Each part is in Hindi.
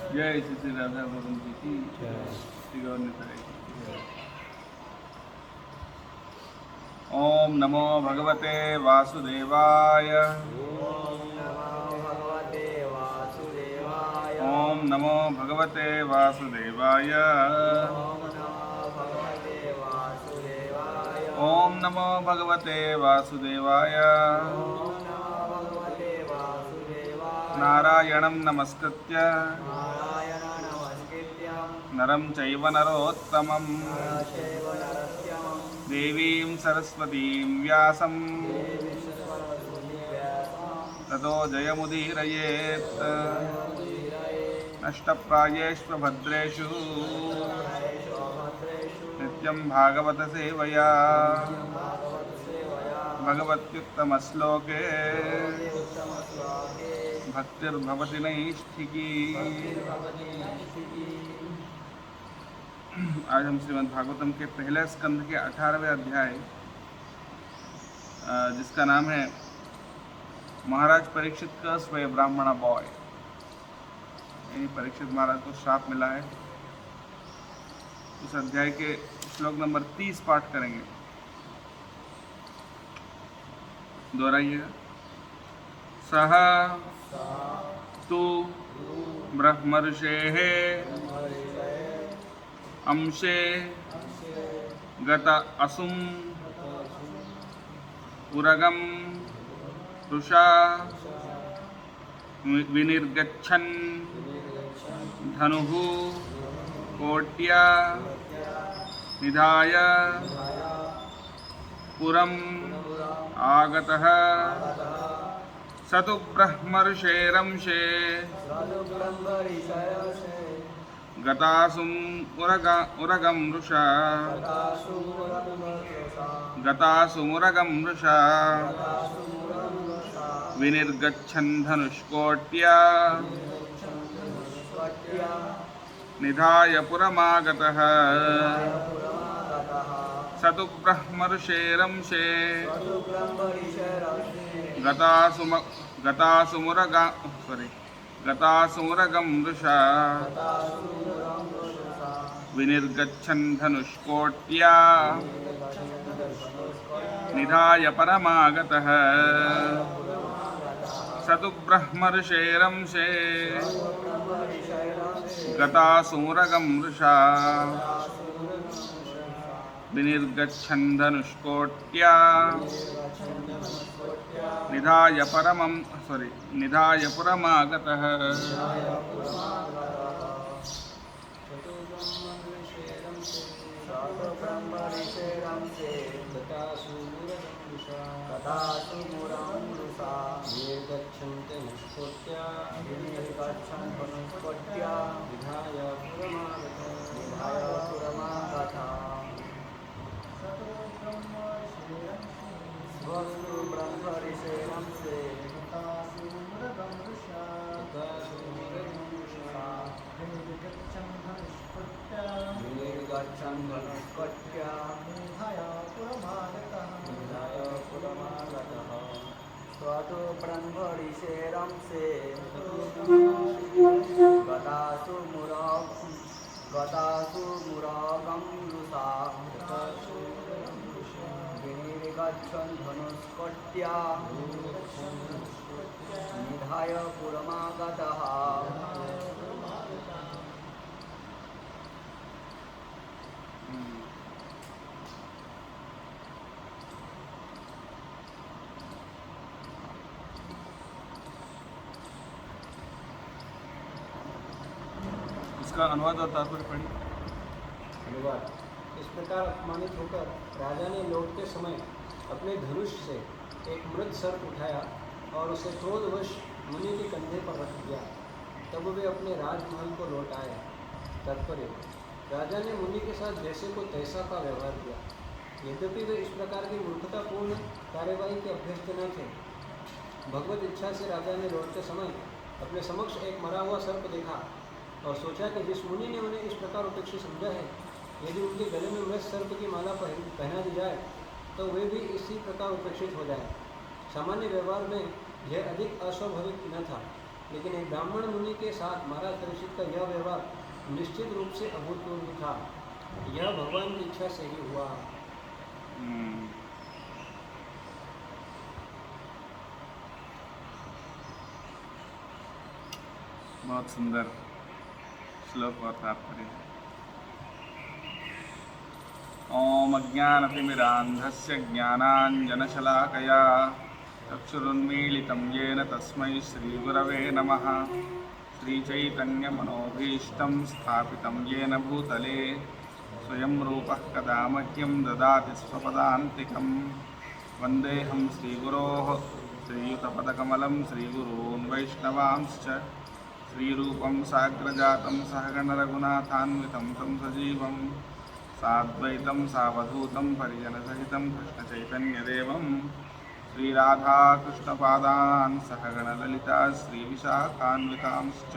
जय श्री श्री राधा गोविंद जी की श्री गौर निताई की। ओम नमो भगवते वासुदेवाय। ओम नमो भगवते वासुदेवाय। ओम नमो भगवते वासुदेवाय। नारायणं नमस्कृत्य नरं चैव नरोत्तमं देवीं सरस्वतीं व्यासं ततो जयमुदीरयेत्। नष्टप्रायेष्वभद्रेषु नित्यं भागवत सेवया भगवत्युत्तमश्लोके भक्तिर्भवति नैष्ठिकी। आज हम श्रीमद् भागवतम के पहले स्कंध के 18वें अध्याय जिसका नाम है महाराज परीक्षित का स्वय ब्राह्मणा बॉय, यानी परीक्षित महाराज को श्राप मिला है, उस अध्याय के श्लोक नंबर 30 पाठ करेंगे। दोहराइएगा। सह तु ब्रह्मर्षेः अंशे गत असुम उरगम रुषा विनिर्गच्छन् धनुः कोट्या निधाय पुरम् आगतः स तु ब्रह्मर्षेरंशे गतासुम उरगं रुषा गतासुमुरगं रुषा विनिर्गच्छन् धनुष्कोट्या निधाय पुरमागतः स तु ब्रह्मर्षेरंशे गतासुमुरगं रुषा विनिर्गच्छन् धनुष्कोट्या निधाय परमागतः स तु ब्रह्मर्षेरंशे गतासुमुरगं रुषा विनिर्गच्छन् धनुष्कोट्या निधाय पुरमागतः। गतासुमुरागं रुषा विनिर्गच्छन् धनुष्कोट्या निधाय पुरमागतः। इसका अनुवाद और तात्पर्य पढ़िए। अनुवाद। इस प्रकार अपमानित होकर राजा ने लौटते समय अपने धनुष से एक मृत सर्प उठाया और उसे क्रोधवश मुनि के कंधे पर रख दिया। तब वे अपने राजमहल को लौट आए। तात्पर्य: राजा ने मुनि के साथ जैसे को तैसा का व्यवहार किया। यद्यपि वे इस प्रकार की मूर्खतापूर्ण कार्यवाही के अभ्यस्त न थे। भगवत इच्छा से राजा ने लौटते समय अपने समक्ष एक मरा हुआ सर्प देखा और सोचा कि जिस मुनि ने उन्हें इस प्रकार उपेक्षित समझा है, यदि उनके गले में मृत सर्प की माला पहना दी जाए तो वे भी इसी प्रकार उपेक्षित हो जाएं। सामान्य व्यवहार में यह अधिक अस्वाभाविक न था, लेकिन एक ब्राह्मण मुनि के साथ महाराज परीक्षित का यह व्यवहार निश्चित रूप से अभूतपूर्व था। यह भगवान की इच्छा से ही हुआ। बहुत सुंदर श्लोक और तात्पर्य है। ओम अज्ञानतिमिरान्धस्य ज्ञानाञ्जनशलाकया चक्षुरुन्मीलितं येन तस्मै श्रीगुरवे नमः। श्रीचैतन्यमनोभीष्टं स्थापितं येन भूतले स्वयं रूपः कदा मह्यं ददाति स्वपदान्तिकं। वन्देऽहं श्रीगुरोः श्रीयुतपदकमलं श्रीगुरून् वैष्णवांश्च श्रीरूपं साग्रजातं सहगणरघुनाथान्वितं तं सजीवं साद्वैतं सावधूतं परिजनसहितं कृष्णचैतन्यदेवं श्रीराधाकृष्णपादान् सहगणललिता श्रीविशाखान्वितांश्च।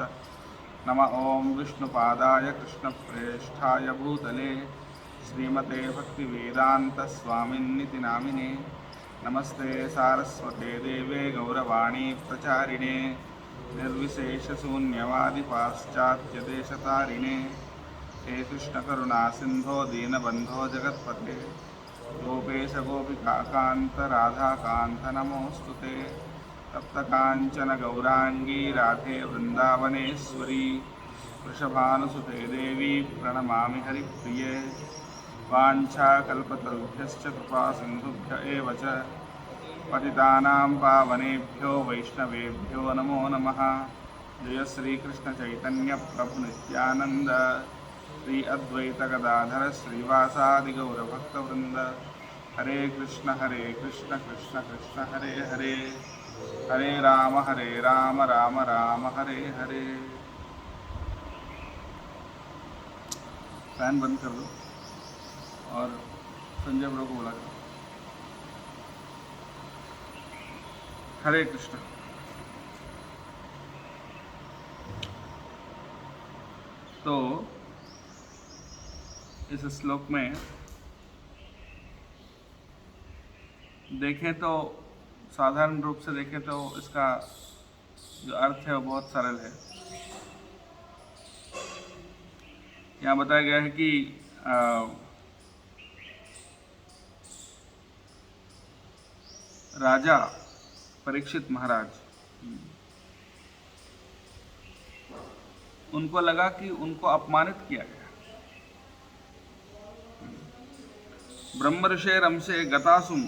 नमः ॐ विष्णुपादाय कृष्णप्रेष्ठाय भूतले श्रीमते भक्तिवेदान्तस्वामिन्निति नामिने। नमस्ते सारस्वते देवे गौरवाणी प्रचारिणे निर्विशेषशून्यवादि पाश्चात्यदेशतारिणे। हे कृष्णकरुणा सिंधो दीनबंधो जगत्पते गोपेश गोपिकान्त राधाकान्त नमोऽस्तुते। तप्तकाञ्चन गौरांगी राधे वृंदावनेश्वरी वृषभानुसुते देवी प्रणमामि हरिप्रिये। वाञ्छाकल्पतरुभ्यश्च कृपासिन्धुभ्य एव च पतितानां पावनेभ्यो वैष्णवेभ्यो नमो नमः। जय श्री कृष्ण चैतन्य प्रभु नित्यानंद श्री अद्वैत गदाधर श्रीवासादि गौरभक्तवृंद। हरे कृष्ण कृष्ण कृष्ण हरे हरे, हरे राम राम राम हरे हरे। फैन बंद कर दो और संजय ब्रो को बुला करो। हरे कृष्ण। तो इस श्लोक में देखें तो साधारण रूप से देखें तो इसका जो अर्थ है वो बहुत सरल है। यहाँ बताया गया है कि राजा परीक्षित महाराज, उनको लगा कि उनको अपमानित किया गया। ब्रह्म ऋषेरंशे गतासुम,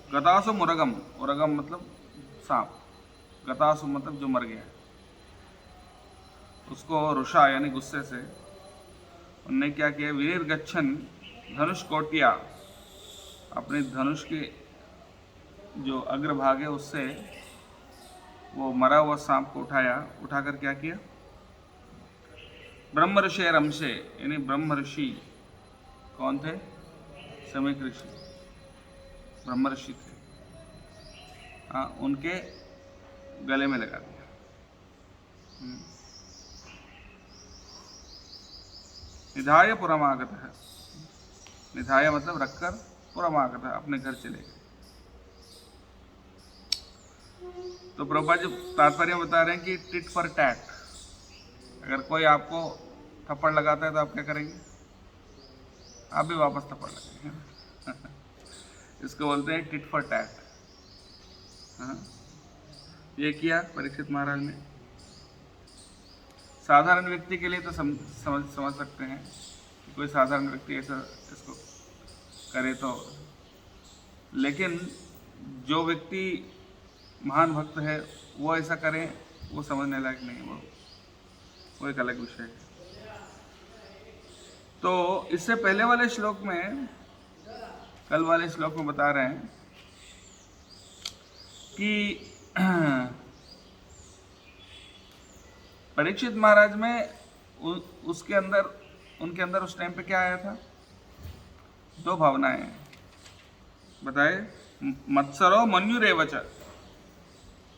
गतासुम उरगम, उरगम मतलब सांप, गतासुम मतलब जो मर गया, उसको रुषा यानी गुस्से से उनने क्या किया, वीर गच्छन धनुष कोटिया, अपने धनुष के जो अग्रभाग है उससे वो मरा हुआ सांप को उठाया, उठाकर क्या किया, ब्रह्म ऋषेरंशे यानी ब्रह्म ऋषि कौन थे, समीक ऋषि ब्रह्म ऋषि थे, हाँ, उनके गले में लगा दिया। निधाय पुरमागत है, निधाय मतलब रखकर, पुरमागत है अपने घर चले गए। तो प्रभुपाद जी तात्पर्य बता रहे हैं कि टिट फॉर टैट, अगर कोई आपको थप्पड़ लगाता है तो आप क्या करेंगे, आप भी वापस थप्पड़ लगाएंगे। इसको बोलते हैं टिट फॉर टैट। हाँ, ये किया परीक्षित महाराज ने। साधारण व्यक्ति के लिए तो समझ सकते हैं कि कोई साधारण व्यक्ति ऐसा इसको करे तो, लेकिन जो व्यक्ति महान भक्त है वो ऐसा करे, वो समझने लायक नहीं, वो एक अलग विषय है। तो इससे पहले वाले श्लोक में, कल वाले श्लोक में बता रहे हैं कि परीक्षित महाराज में उसके अंदर, उनके अंदर उस टाइम पे क्या आया था, दो भावनाएं बताए, मत्सरो मन्युरेवच।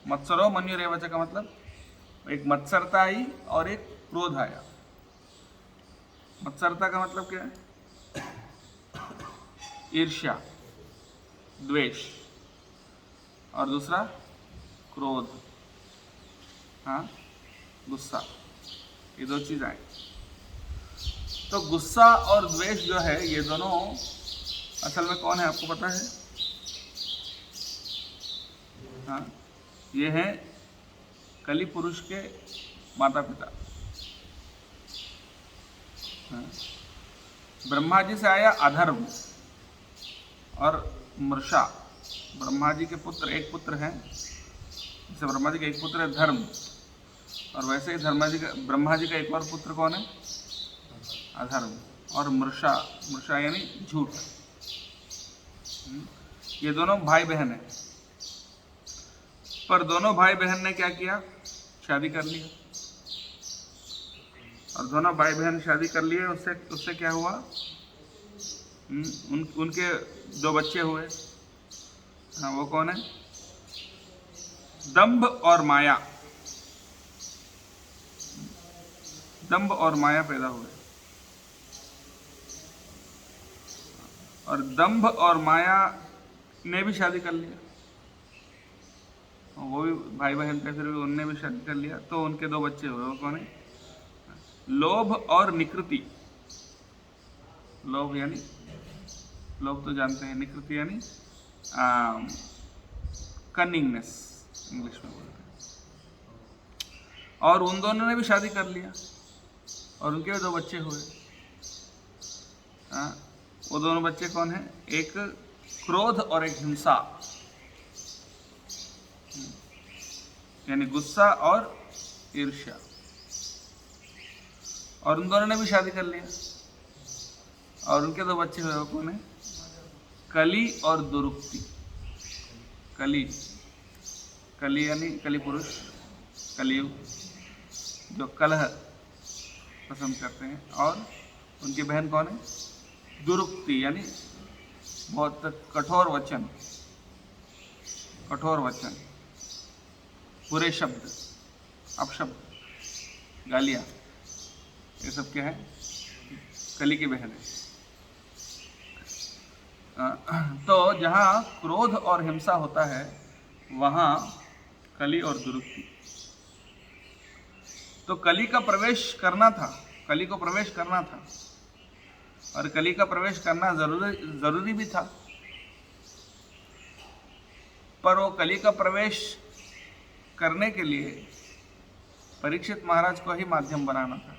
मत्सरो मन्युरेवच का मतलब एक मत्सरता आई और एक क्रोध आया। मत्सरता का मतलब क्या है, ईर्ष्या, द्वेष, और दूसरा क्रोध, हाँ, गुस्सा, ये दो चीज आए। तो गुस्सा और द्वेष जो है ये दोनों असल में कौन है आपको पता है? हाँ, ये हैं कली पुरुष के माता पिता। हाँ, ब्रह्मा जी से आया अधर्म और मृषा। ब्रह्मा जी के पुत्र, एक पुत्र है, जैसे ब्रह्मा जी का एक पुत्र है धर्म, और वैसे ही ब्रह्मा जी का एक और पुत्र कौन है? अधर्म। और मृषा, मृषा यानी झूठ। ये दोनों भाई बहन हैं, पर दोनों भाई बहन ने क्या किया? शादी कर लिया। और दोनों भाई बहन शादी कर लिए, उससे क्या हुआ? उनके दो बच्चे हुए। हाँ, वो कौन है? दंभ और माया। दंभ और माया पैदा हुए। और दंभ और माया ने भी शादी कर लिया, वो भी भाई बहन थे, फिर भी उनने भी शादी कर लिया, तो उनके दो बच्चे हुए। वो कौन है? लोभ और निकृति। लोभ यानी, लोभ तो जानते हैं, निकृति यानी कनिंगनेस, इंग्लिश में बोलते हैं। और उन दोनों ने भी शादी कर लिया और उनके भी दो बच्चे हुए। वो दोनों बच्चे कौन हैं? एक क्रोध और एक हिंसा, यानी गुस्सा और ईर्ष्या। और उन दोनों ने भी शादी कर लिया और उनके दो बच्चे हुए। वो कौन है? कली और दुरुक्ति। कली, कली यानी कली पुरुष, कलियुग, जो कलह पसंद करते हैं। और उनकी बहन कौन है? दुरुक्ति यानी बहुत कठोर वचन, कठोर वचन, बुरे शब्द, अपशब्द, गालियाँ, ये सब क्या है? कली की बहन है। तो जहाँ क्रोध और हिंसा होता है वहाँ कली और दुरुक्ति। तो कली का प्रवेश करना था, कली को प्रवेश करना था, और कली का प्रवेश करना जरूरी भी था। पर वो कली का प्रवेश करने के लिए परीक्षित महाराज को ही माध्यम बनाना था।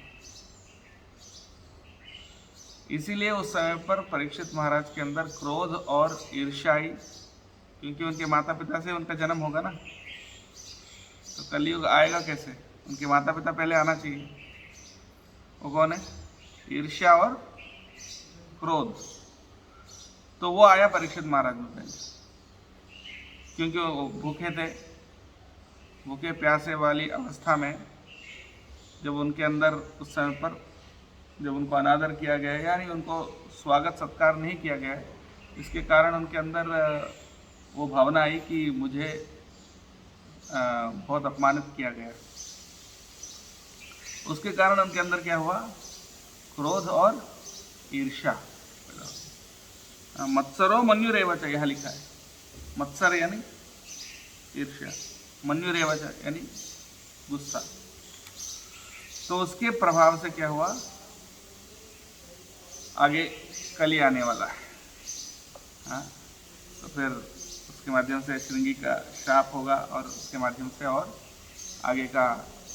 इसीलिए उस समय पर परीक्षित महाराज के अंदर क्रोध और ईर्ष्या आई, क्योंकि उनके माता पिता से उनका जन्म होगा ना, तो कलयुग आएगा कैसे? उनके माता पिता पहले आना चाहिए। वो कौन है? ईर्ष्या और क्रोध। तो वो आया परीक्षित महाराज में पहले, क्योंकि वो भूखे थे, भूखे प्यासे वाली अवस्था में जब उनके अंदर उस समय पर जब उनको अनादर किया गया, यानी उनको स्वागत सत्कार नहीं किया गया, इसके कारण उनके अंदर वो भावना आई कि मुझे बहुत अपमानित किया गया। उसके कारण उनके अंदर क्या हुआ? क्रोध और ईर्ष्या। मत्सरो मन्युरेवच, यह लिखा है। मत्सर यानी ईर्ष्या, मन्युरेवच यानी गुस्सा। तो उसके प्रभाव से क्या हुआ? आगे कली आने वाला है। हाँ, तो फिर उसके माध्यम से श्रृंगी का श्राप होगा और उसके माध्यम से और आगे का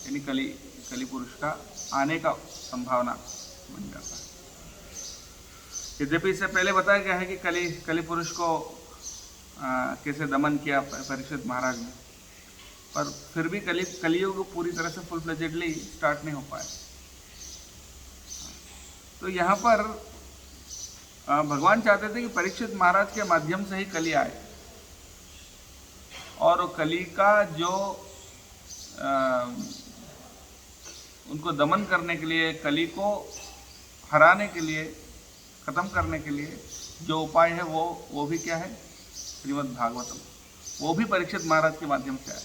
यानी कली पुरुष का आने का संभावना बन जाता है। यद्यपि इससे पहले बताया गया है कि कली पुरुष को कैसे दमन किया परीक्षित महाराज ने, पर फिर भी कलियुग पूरी तरह से फुल फ्लेजेडली स्टार्ट नहीं हो पाया। तो यहाँ पर भगवान चाहते थे कि परीक्षित महाराज के माध्यम से ही कली आए, और कली का जो उनको दमन करने के लिए, कली को हराने के लिए, खत्म करने के लिए जो उपाय है वो भी क्या है? श्रीमद् भागवतम। वो भी परीक्षित महाराज के माध्यम से आए।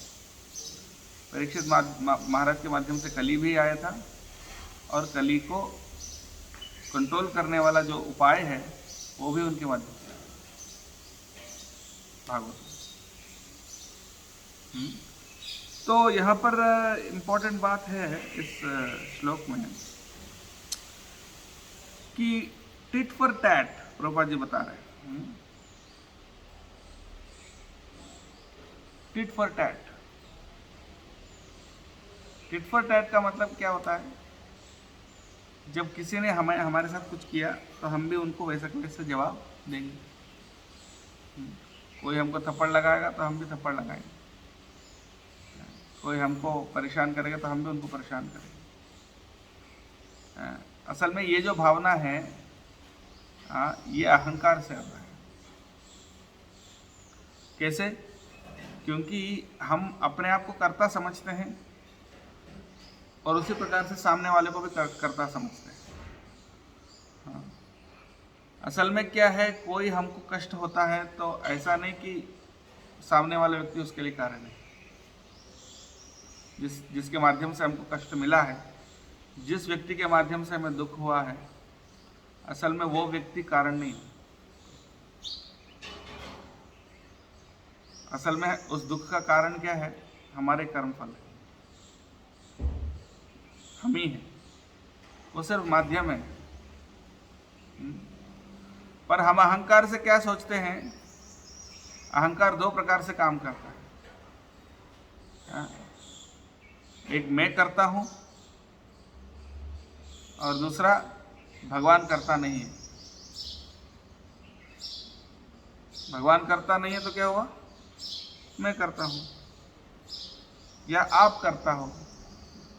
परीक्षित महाराज के माध्यम से कली भी आया था, और कली को कंट्रोल करने वाला जो उपाय है वो भी उनके माध्यम से आया, भागवत। तो यहाँ पर इम्पोर्टेंट बात है इस श्लोक में कि tit for tat Prabhupada ji बता रहे हैं। Tit for tat, tit for tat का मतलब क्या होता है? जब किसी ने हमारे साथ कुछ किया तो हम भी उनको वैसा के वैसे जवाब देंगे। कोई हमको थप्पड़ लगाएगा तो हम भी थप्पड़ लगाएंगे, कोई हमको परेशान करेगा तो हम भी उनको परेशान करेंगे। असल में ये जो भावना है ये अहंकार से आ रहा है। कैसे? क्योंकि हम अपने आप को कर्ता समझते हैं और उसी प्रकार से सामने वाले को भी कर्ता समझते हैं। असल में क्या है, कोई हमको कष्ट होता है तो ऐसा नहीं कि सामने वाला व्यक्ति उसके लिए कारण है। जिसके माध्यम से हमको कष्ट मिला है, जिस व्यक्ति के माध्यम से हमें दुख हुआ है, असल में वो व्यक्ति कारण नहीं है। असल में उस दुख का कारण क्या है? हमारे कर्मफल है, हम ही हैं। वो सिर्फ माध्यम है। पर हम अहंकार से क्या सोचते हैं? अहंकार दो प्रकार से काम करता है। एक मैं करता हूं और दूसरा भगवान करता नहीं है। भगवान करता नहीं है तो क्या हुआ? मैं करता हूं या आप करता हो,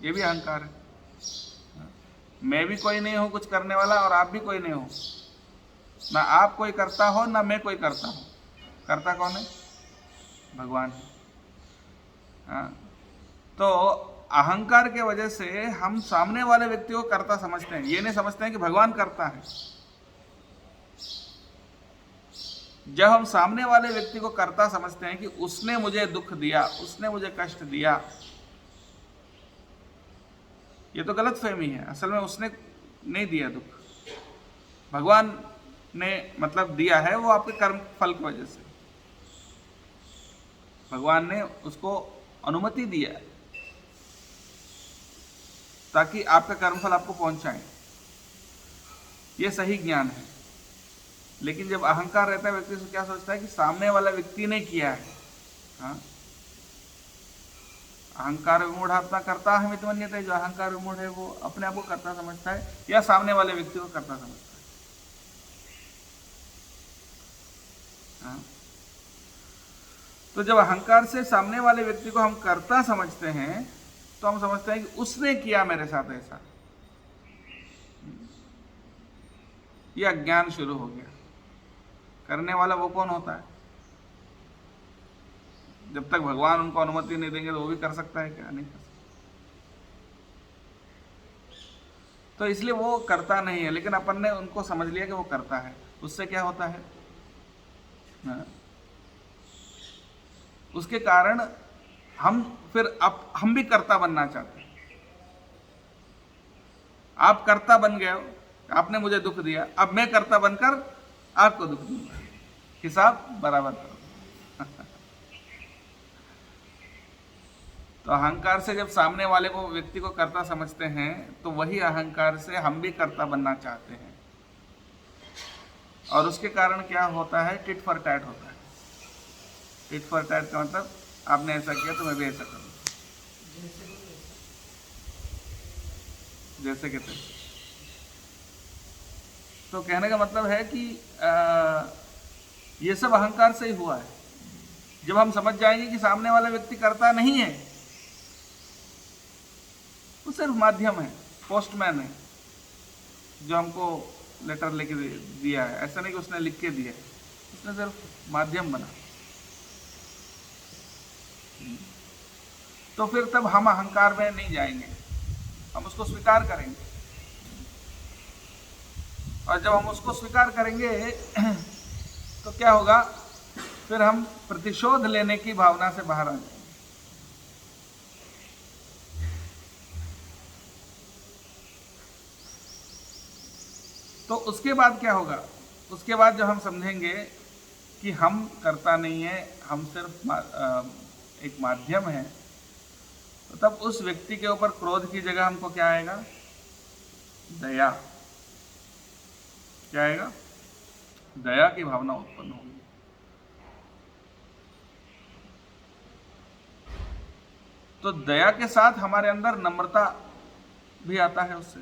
ये भी अहंकार है। मैं भी कोई नहीं हूं कुछ करने वाला और आप भी कोई नहीं हो। ना आप कोई करता हो ना मैं कोई करता हूं। करता कौन है? भगवान है। तो अहंकार के वजह से हम सामने वाले व्यक्ति को कर्ता समझते हैं, ये नहीं समझते हैं कि भगवान करता है। जब हम सामने वाले व्यक्ति को कर्ता समझते हैं कि उसने मुझे दुख दिया, उसने मुझे कष्ट दिया, ये तो गलत फहमी है। असल में उसने नहीं दिया दुख, भगवान ने मतलब दिया है, वो आपके कर्म फल की वजह से। भगवान ने उसको अनुमति दिया ताकि आपका कर्मफल आपको पहुंचाए। ये सही ज्ञान है। लेकिन जब अहंकार रहता है, व्यक्ति क्या सोचता है कि सामने वाला व्यक्ति ने किया है। अहंकार विमूढ़ात्मा कर्ता हमित मन्यते। जो अहंकार विमूढ़ है वो अपने आप को कर्ता समझता है या सामने वाले व्यक्ति को कर्ता समझता है। तो जब अहंकार से सामने वाले व्यक्ति को हम कर्ता समझते हैं तो हम समझते हैं कि उसने किया मेरे साथ ऐसा। यह अज्ञान शुरू हो गया। करने वाला वो कौन होता है? जब तक भगवान उनको अनुमति नहीं देंगे तो वो भी कर सकता है क्या? नहीं कर सकता। तो इसलिए वो करता नहीं है, लेकिन अपन ने उनको समझ लिया कि वो करता है। उससे क्या होता है? उसके कारण हम फिर हम भी कर्ता बनना चाहते हैं। आप कर्ता बन गए हो, आपने मुझे दुख दिया, अब मैं कर्ता बनकर आपको दुख दूंगा, हिसाब बराबर करो। तो अहंकार से जब सामने वाले को व्यक्ति को कर्ता समझते हैं तो वही अहंकार से हम भी कर्ता बनना चाहते हैं, और उसके कारण क्या होता है? टिट फॉर टैट होता है। टिट फॉर टैट का मतलब आपने ऐसा किया तो मैं भी ऐसा करूँ, जैसे कि तैसे। तो कहने का मतलब है कि ये सब अहंकार से ही हुआ है। जब हम समझ जाएंगे कि सामने वाला व्यक्ति करता नहीं है, वो सिर्फ माध्यम है, पोस्टमैन है जो हमको लेटर लेके दिया है। ऐसा नहीं कि उसने लिख के दिया है, उसने सिर्फ माध्यम बना। तो फिर तब हम अहंकार में नहीं जाएंगे, हम उसको स्वीकार करेंगे। और जब हम उसको स्वीकार करेंगे तो क्या होगा? फिर हम प्रतिशोध लेने की भावना से बाहर आ जाएंगे। तो उसके बाद क्या होगा? उसके बाद जब हम समझेंगे कि हम करता नहीं है, हम सिर्फ एक माध्यम है, तब उस व्यक्ति के ऊपर क्रोध की जगह हमको क्या आएगा? दया। क्या आएगा? दया की भावना उत्पन्न होगी। तो दया के साथ हमारे अंदर नम्रता भी आता है उससे,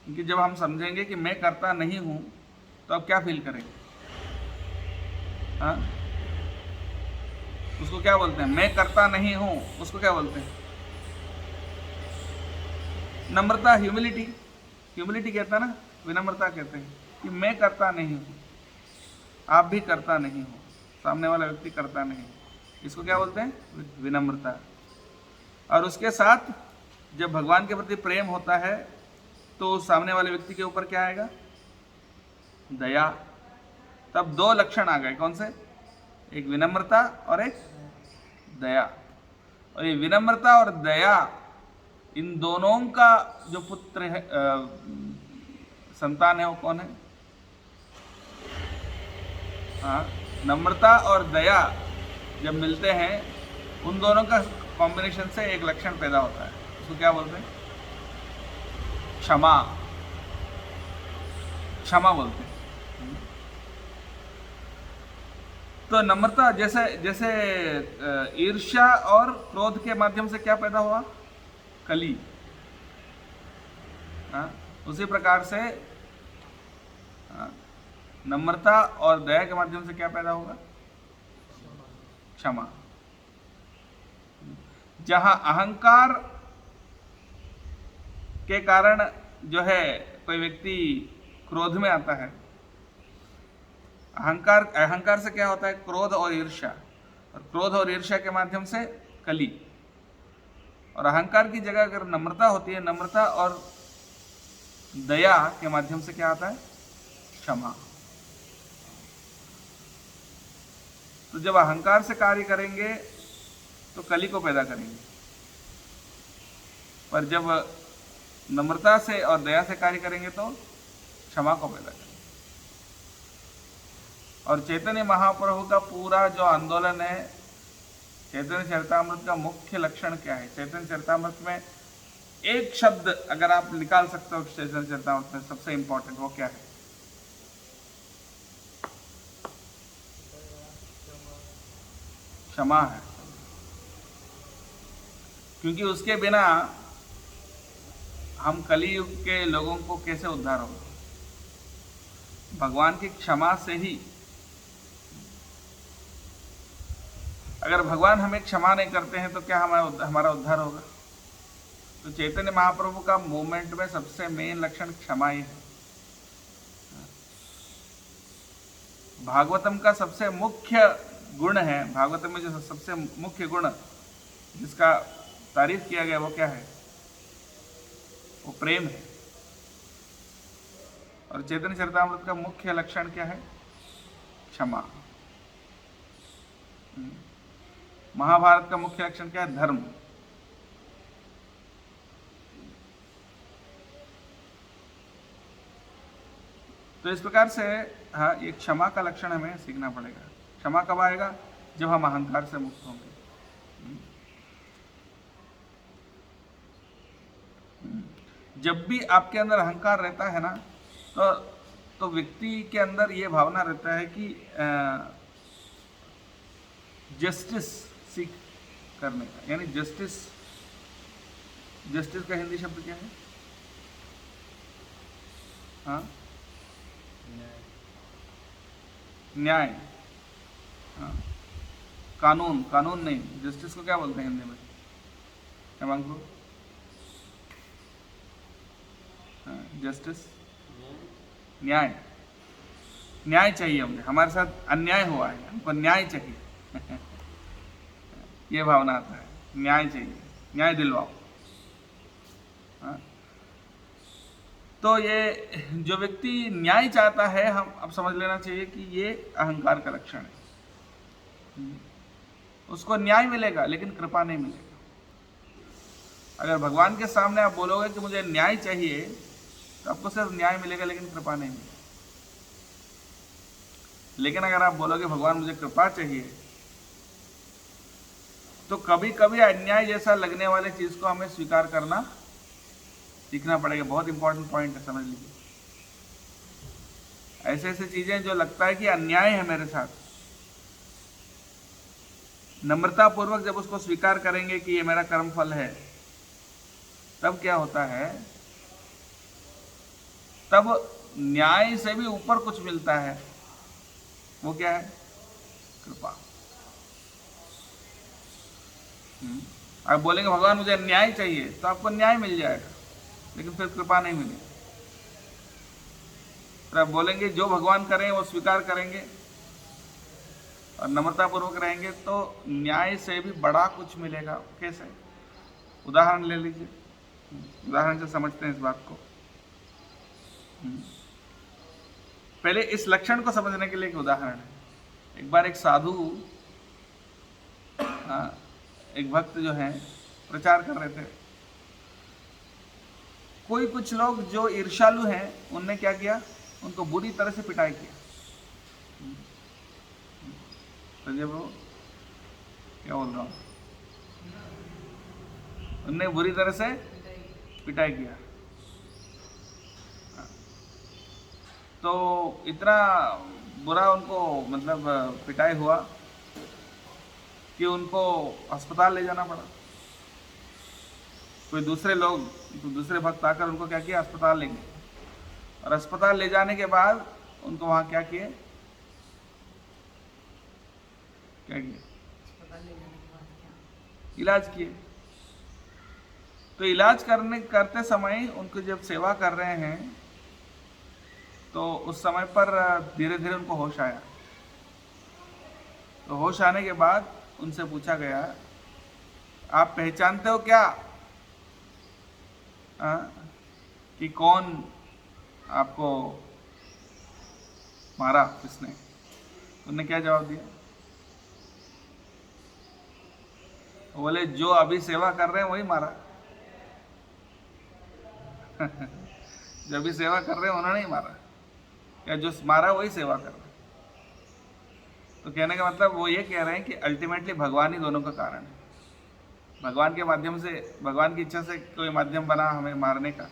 क्योंकि जब हम समझेंगे कि मैं करता नहीं हूं तो अब क्या फील करेंगे? हाँ, उसको क्या बोलते हैं? मैं करता नहीं हूं, उसको क्या बोलते हैं? नम्रता, ह्यूमिलिटी। ह्यूमिलिटी कहते हैं ना, विनम्रता कहते हैं कि मैं करता नहीं हूं, आप भी करता नहीं हो, सामने वाला व्यक्ति करता नहीं, इसको क्या बोलते हैं? विनम्रता। और उसके साथ जब भगवान के प्रति प्रेम होता है तो सामने वाले व्यक्ति के ऊपर क्या आएगा? दया। तब दो लक्षण आ गए, कौन से? एक विनम्रता और एक दया। और ये विनम्रता और दया, इन दोनों का जो पुत्र है, संतान है, वो कौन है? हाँ, नम्रता और दया जब मिलते हैं, उन दोनों का कॉम्बिनेशन से एक लक्षण पैदा होता है, उसको क्या बोलते हैं? क्षमा। क्षमा बोलते हैं। तो नम्रता, जैसे जैसे ईर्ष्या और क्रोध के माध्यम से क्या पैदा हुआ? कली। हाँ, उसी प्रकार से नम्रता और दया के माध्यम से क्या पैदा होगा? क्षमा। जहां अहंकार के कारण जो है कोई व्यक्ति क्रोध में आता है, अहंकार से क्या होता है? क्रोध और ईर्ष्या, और क्रोध और ईर्ष्या के माध्यम से कली। और अहंकार की जगह अगर नम्रता होती है, नम्रता और दया के माध्यम से क्या आता है? क्षमा। तो जब अहंकार से कार्य करेंगे तो कली को पैदा करेंगे, पर जब नम्रता से और दया से कार्य करेंगे तो क्षमा को पैदा करेंगे। और चैतन्य महाप्रभु का पूरा जो आंदोलन है, चैतन्य चरितामृत का मुख्य लक्षण क्या है? चैतन्य चरितामृत में एक शब्द अगर आप निकाल सकते हो चैतन्य चरितामृत में, सबसे इंपॉर्टेंट, वो क्या है? क्षमा है। क्योंकि उसके बिना हम कलियुग के लोगों को कैसे उद्धार होगा? भगवान की क्षमा से ही। अगर भगवान हमें क्षमा नहीं करते हैं तो क्या हमारा उद्धार होगा? तो चैतन्य महाप्रभु का मूवमेंट में सबसे मेन लक्षण क्षमा ही है। भागवतम का सबसे मुख्य गुण है, भागवतम में जो सबसे मुख्य गुण जिसका तारीफ किया गया वो क्या है? वो प्रेम है। और चैतन्य चरितामृत का मुख्य लक्षण क्या है? क्षमा। महाभारत का मुख्य लक्षण क्या है? धर्म। तो इस प्रकार से हाँ, ये क्षमा का लक्षण हमें सीखना पड़ेगा। क्षमा कब आएगा? जब हम अहंकार से मुक्त होंगे। जब भी आपके अंदर अहंकार रहता है ना, तो व्यक्ति के अंदर ये भावना रहता है कि जस्टिस सीख करने का, यानी जस्टिस का हिंदी शब्द क्या है? हाँ, न्याय। हाँ, कानून नहीं, जस्टिस को क्या बोलते हैं हिंदी में? हेमांकु? जस्टिस, न्याय चाहिए हमें। हमारे साथ अन्याय हुआ है, हमको न्याय चाहिए। ये भावना आता है, न्याय चाहिए, न्याय दिलवाओ। हाँ? तो ये जो व्यक्ति न्याय चाहता है, हम अब समझ लेना चाहिए कि ये अहंकार का लक्षण है। उसको न्याय मिलेगा लेकिन कृपा नहीं मिलेगा। अगर भगवान के सामने आप बोलोगे कि मुझे न्याय चाहिए, तो आपको सिर्फ न्याय मिलेगा लेकिन कृपा नहीं मिलेगी। लेकिन अगर आप बोलोगे भगवान मुझे कृपा चाहिए, तो कभी कभी अन्याय जैसा लगने वाले चीज को हमें स्वीकार करना सीखना पड़ेगा। बहुत इंपॉर्टेंट पॉइंट है, समझ लीजिए। ऐसे ऐसे चीजें जो लगता है कि अन्याय है मेरे साथ, नम्रता पूर्वक जब उसको स्वीकार करेंगे कि ये मेरा कर्म फल है, तब क्या होता है, तब न्याय से भी ऊपर कुछ मिलता है। वो क्या है? कृपा। आप बोलेंगे भगवान मुझे न्याय चाहिए, तो आपको न्याय मिल जाएगा, लेकिन फिर कृपा नहीं मिलेगी। तो आप बोलेंगे जो भगवान करें वो स्वीकार करेंगे और नम्रतापूर्वक रहेंगे, तो न्याय से भी बड़ा कुछ मिलेगा। कैसे? उदाहरण ले लीजिए, उदाहरण से समझते हैं इस बात को। पहले इस लक्षण को समझने के लिए एक उदाहरण है। एक बार एक साधु, एक भक्त जो है प्रचार कर रहे थे। कोई कुछ लोग जो ईर्ष्यालु हैं, उनने क्या किया, उनको बुरी तरह से पिटाई किया। संजय बाबू क्या बोल रहा हूँ? उनने बुरी तरह से पिटाई किया। तो इतना बुरा उनको मतलब पिटाई हुआ कि उनको अस्पताल ले जाना पड़ा। कोई दूसरे लोग, तो दूसरे भक्त आकर उनको क्या किया, अस्पताल ले गए। और अस्पताल ले जाने के बाद उनको वहां क्या किए, इलाज किए। तो इलाज करते समय उनको जब सेवा कर रहे हैं, तो उस समय पर धीरे धीरे उनको होश आया। तो होश आने के बाद उनसे पूछा गया, आप पहचानते हो क्या कि कौन आपको मारा, किसने? उन्होंने क्या जवाब दिया? बोले जो अभी सेवा कर रहे हैं वही मारा। जो अभी सेवा कर रहे हैं उन्होंने ही मारा, या जो मारा वही सेवा कर रहा है। तो कहने का मतलब वो ये कह रहे हैं कि अल्टीमेटली भगवान ही दोनों का कारण है। भगवान के माध्यम से, भगवान की इच्छा से कोई माध्यम बना हमें मारने का,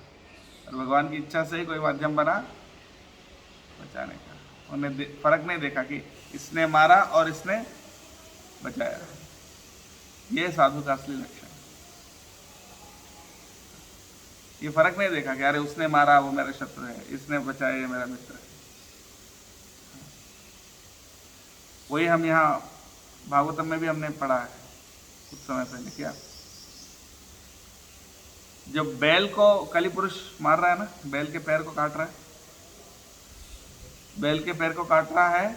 और भगवान की इच्छा से ही कोई माध्यम बना बचाने का। उन्हें फर्क नहीं देखा कि इसने मारा और इसने बचाया। ये साधु का असली लक्षण। ये फर्क नहीं देखा कि अरे उसने मारा वो मेरा शत्रु है, इसने बचाया ये मेरा मित्र है। वही हम यहाँ भागवतम में भी हमने पढ़ा है कुछ समय पहले। क्या? जब बैल को कली पुरुष मार रहा है ना, बैल के पैर को काट रहा है, बैल के पैर को काट रहा है,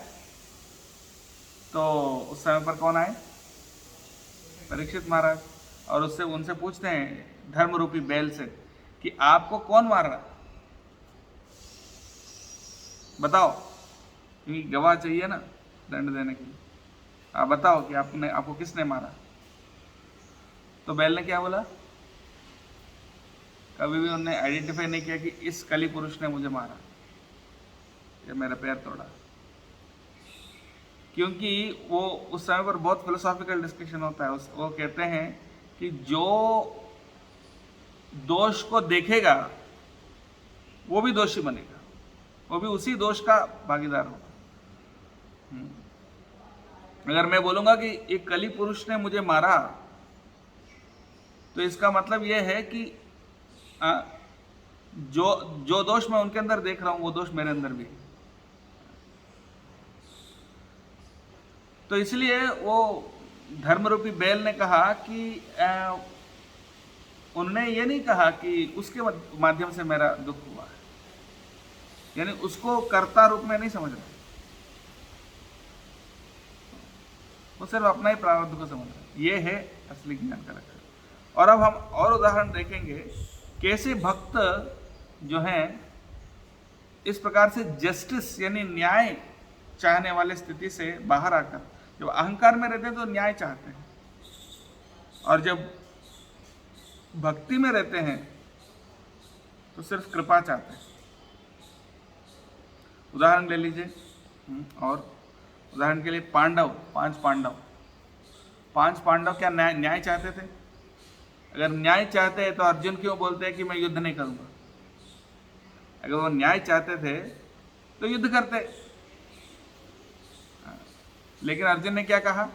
तो उस समय पर कौन आए? परीक्षित महाराज। और उससे उनसे पूछते हैं धर्म रूपी बैल से कि आपको कौन मार रहा है, बताओ, क्योंकि गवाह चाहिए ना दंड देने के लिए। आप बताओ कि आपको किसने मारा। तो बैल ने क्या बोला? कभी भी उन्होंने आइडेंटिफाई नहीं किया कि इस कली पुरुष ने मुझे मारा या मेरा पैर तोड़ा। क्योंकि वो उस समय पर बहुत फिलोसॉफिकल डिस्कशन होता है। वो कहते हैं कि जो दोष को देखेगा वो भी दोषी बनेगा, वो भी उसी दोष का भागीदार होगा। अगर मैं बोलूंगा कि एक कली पुरुष ने मुझे मारा, तो इसका मतलब यह है कि जो दोष मैं उनके अंदर देख रहा हूं वो दोष मेरे अंदर भी है। तो इसलिए वो धर्मरूपी बैल ने कहा कि उन्होंने ये नहीं कहा कि उसके माध्यम से मेरा दुख हुआ है, यानी उसको कर्ता रूप में नहीं समझ रहा, वो सिर्फ अपना ही प्रारब्ध को समझ रहा है। ये है असली ज्ञान का लक्षण। और अब हम और उदाहरण देखेंगे कैसे भक्त जो हैं इस प्रकार से जस्टिस यानी न्याय चाहने वाले स्थिति से बाहर आकर, जब अहंकार में रहते हैं तो न्याय चाहते हैं, और जब भक्ति में रहते हैं तो सिर्फ कृपा चाहते हैं। उदाहरण ले लीजिए। और उदाहरण के लिए पांडव, 5 पांडव क्या न्याय चाहते थे? अगर न्याय चाहते तो अर्जुन क्यों बोलते हैं कि मैं युद्ध नहीं करूंगा? अगर वो न्याय चाहते थे तो युद्ध करते। लेकिन अर्जुन ने क्या कहा?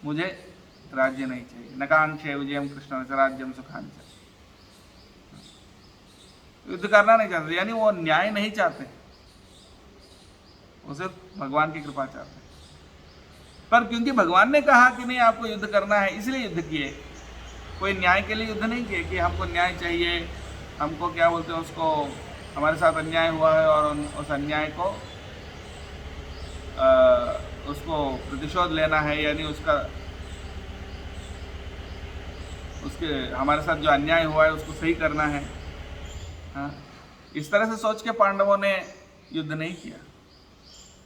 मुझे राज्य नहीं चाहिए। नकांक्षे विजयम कृष्ण राज्यम सुखांच। युद्ध करना नहीं चाहते, यानी वो न्याय नहीं चाहते, वो सिर्फ भगवान की कृपा चाहते। पर क्योंकि भगवान ने कहा कि नहीं आपको युद्ध करना है, इसलिए युद्ध किए। कोई न्याय के लिए युद्ध नहीं किए कि हमको न्याय चाहिए, हमको क्या बोलते हैं उसको, हमारे साथ अन्याय हुआ है और उस अन्याय को उसको प्रतिशोध लेना है, यानी उसके हमारे साथ जो अन्याय हुआ है उसको सही करना है। हाँ, इस तरह से सोच के पांडवों ने युद्ध नहीं किया।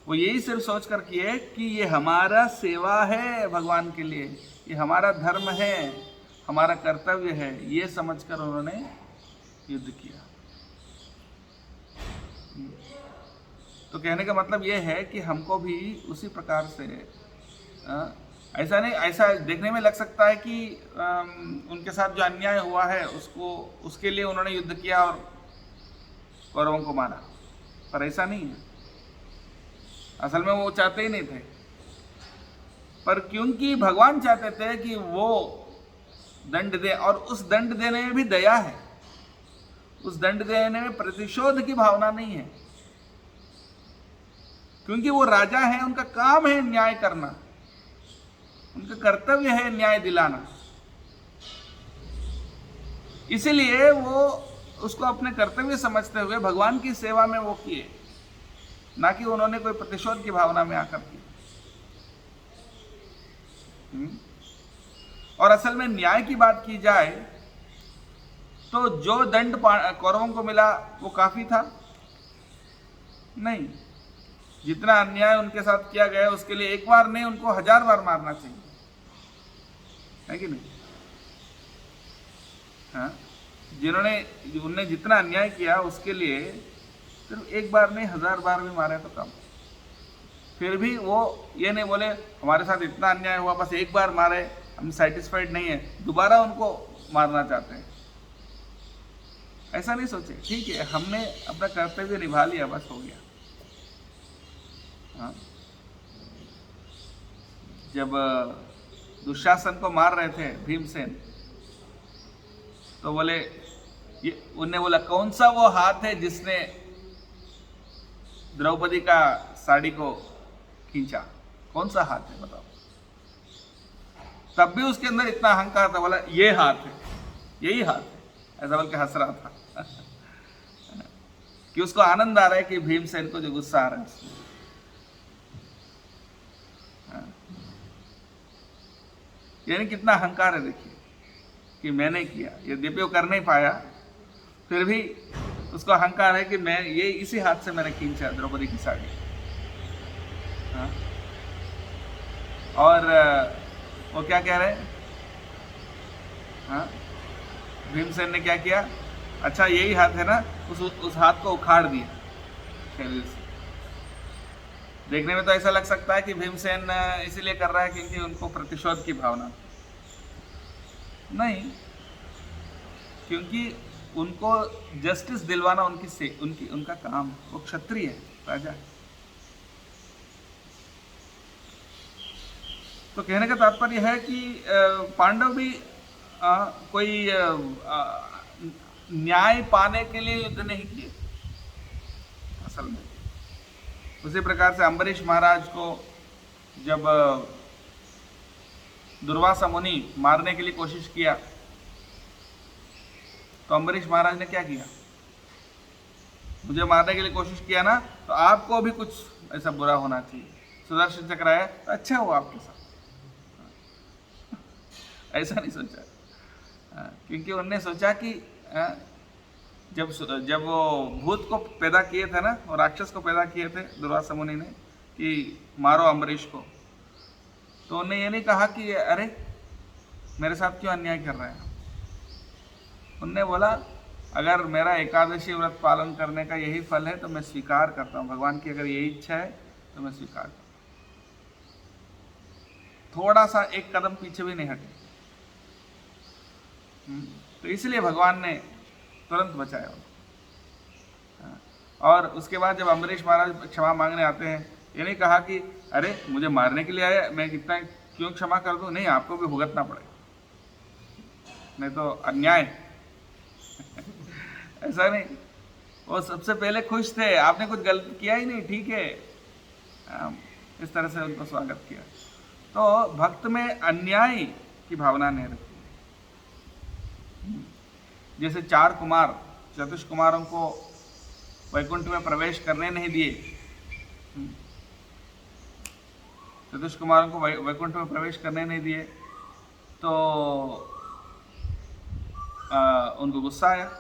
वो यही सिर्फ सोच कर किए कि ये हमारा सेवा है भगवान के लिए, ये हमारा धर्म है, हमारा कर्तव्य है, ये समझकर उन्होंने युद्ध किया। तो कहने का मतलब ये है कि हमको भी उसी प्रकार से ऐसा नहीं, ऐसा देखने में लग सकता है कि उनके साथ जो अन्याय हुआ है उसके लिए उन्होंने युद्ध किया और कौरवों को मारा, पर ऐसा नहीं है। असल में वो चाहते ही नहीं थे, पर क्योंकि भगवान चाहते थे कि वो दंड दे, और उस दंड देने में भी दया है, उस दंड देने में प्रतिशोध की भावना नहीं है, क्योंकि वो राजा है, उनका काम है न्याय करना, उनका कर्तव्य है न्याय दिलाना। इसीलिए वो उसको अपने कर्तव्य समझते हुए भगवान की सेवा में वो किए, ना कि उन्होंने कोई प्रतिशोध की भावना में आकर की। और असल में न्याय की बात की जाए तो जो दंड कौरवों को मिला वो काफी था? नहीं, जितना अन्याय उनके साथ किया गया उसके लिए एक बार नहीं, उनको 1000 बार मारना चाहिए, है कि नहीं? हाँ, उनने जितना अन्याय किया उसके लिए सिर्फ एक बार नहीं 1000 बार भी मारे तो कम। फिर भी वो ये नहीं बोले हमारे साथ इतना अन्याय हुआ, बस एक बार मारे, हम सेटिस्फाइड नहीं है, दोबारा उनको मारना चाहते हैं। ऐसा नहीं सोचे, ठीक है हमने अपना कर्तव्य निभा लिया, बस हो गया। हाँ? जब दुशासन को मार रहे थे भीमसेन, तो बोले उन्हें बोला कौन सा वो हाथ है जिसने द्रौपदी का साड़ी को खींचा, कौन सा हाथ है बताओ? तब भी उसके अंदर इतना अहंकार था, बोला ये हाथ है, यही हाथ है, ऐसा बोल के हंस रहा था कि उसको आनंद आ रहा है कि भीमसेन को जो गुस्सा आ रहा है। यानी कितना अहंकार है, देखिए कि मैंने किया, यद्यपि वो कर नहीं पाया, फिर भी उसको अहंकार है कि मैं ये इसी हाथ से मैंने खींचा द्रौपदी की साड़ी। हाँ? और वो क्या कह रहे हैं? हाँ? भीमसेन ने क्या किया? अच्छा यही हाथ है ना, उस हाथ को उखाड़ दिया शरीर से। देखने में तो ऐसा लग सकता है कि भीमसेन इसीलिए कर रहा है क्योंकि उनको प्रतिशोध की भावना, नहीं, क्योंकि उनको जस्टिस दिलवाना उनका काम, वो क्षत्रिय है, राजा है। तो कहने का तात्पर्य है कि पांडव भी कोई न्याय पाने के लिए युद्ध नहीं किए असल में। उसी प्रकार से अम्बरीश महाराज को जब दुर्वासा मुनि मारने के लिए कोशिश किया, तो अम्बरीश महाराज ने क्या किया? मुझे मारने के लिए कोशिश किया ना, तो आपको भी कुछ ऐसा बुरा होना चाहिए, सुदर्शन चक्र आया तो अच्छा हुआ आपके साथ। ऐसा नहीं सोचा, क्योंकि उन्होंने सोचा कि जब वो भूत को पैदा किए थे ना, और राक्षस को पैदा किए थे दुर्वासा मुनि ने कि मारो अम्बरीश को, तो उन्होंने ये नहीं कहा कि अरे मेरे साथ क्यों अन्याय कर रहे हैं। उनने बोला अगर मेरा एकादशी व्रत पालन करने का यही फल है तो मैं स्वीकार करता हूँ, भगवान की अगर यही इच्छा है तो मैं स्वीकार करता हूँ। थोड़ा सा एक कदम पीछे भी नहीं हटे। तो इसलिए भगवान ने तुरंत बचाया उनको। और उसके बाद जब अम्बरीश महाराज क्षमा मांगने आते हैं, ये नहीं कहा कि अरे मुझे मारने के लिए आया, मैं कितना क्यों क्षमा कर दूं, नहीं, आपको भी भुगतना पड़ेगा, नहीं तो अन्याय। ऐसा नहीं, वो सबसे पहले खुश थे, आपने कुछ गलत किया ही नहीं, ठीक है, इस तरह से उनको स्वागत किया। तो भक्त में अन्याय की भावना नहीं रखती। जैसे 4 कुमार चतुष कुमारों को वैकुंठ में प्रवेश करने नहीं दिए, चतुष कुमारों को वैकुंठ में प्रवेश करने नहीं दिए, तो उनको गुस्सा आया,